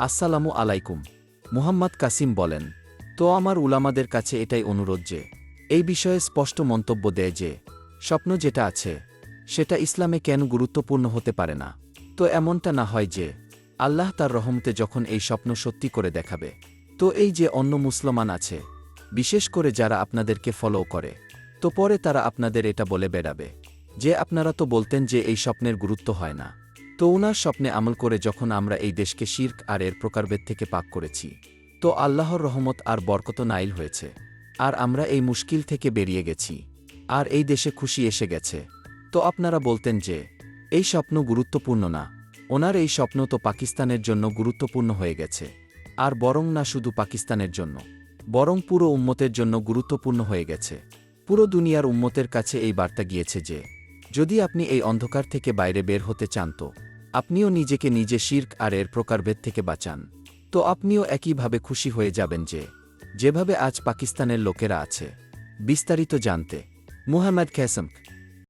আসসালামু আলাইকুম। মুহাম্মদ কাসিম বলেন, তো আমার উলামাদের কাছে এটাই অনুরোধ যে এই বিষয়ে স্পষ্ট মন্তব্য দেয় যে স্বপ্ন যেটা আছে সেটা ইসলামে কেন গুরুত্বপূর্ণ হতে পারে না। তো এমনটা না হয় যে আল্লাহ তার রহমতে যখন এই স্বপ্ন সত্যি করে দেখাবে, তো এই যে অন্য মুসলমান আছে, বিশেষ করে যারা আপনাদেরকে ফলো করে, তো পরে তারা আপনাদের এটা বলে বেড়াবে যে আপনারা তো বলতেন যে এই স্বপ্নের গুরুত্ব হয় না। তো উনার স্বপ্নে আমল করে যখন আমরা এই দেশকে শিরক আর এর প্রকারভেদ থেকে পাক করেছি, তো আল্লাহর রহমত আর বরকত নাইল হয়েছে, আর আমরা এই মুশকিল থেকে বেরিয়ে গেছি, আর এই দেশে খুশি এসে গেছে। তো আপনারা বলতেন যে এই স্বপ্ন গুরুত্বপূর্ণ না। ওনার এই স্বপ্ন তো পাকিস্তানের জন্য গুরুত্বপূর্ণ হয়ে গেছে, আর বরং না শুধু পাকিস্তানের জন্য, বরং পুরো উম্মতের জন্য গুরুত্বপূর্ণ হয়ে গেছে। পুরো দুনিয়ার উম্মতের কাছে এই বার্তা গিয়েছে যে যদি আপনি এই অন্ধকার থেকে বাইরে বের হতে চান, তো আপনিও নিজেকে নিজে শিরক আর এর প্রকারভেদ থেকে বাঁচান, তো আপনিও একইভাবে খুশি হয়ে যাবেন যে যেভাবে আজ পাকিস্তানের লোকেরা আছে। বিস্তারিত জানতে মুহাম্মদ কাসিম।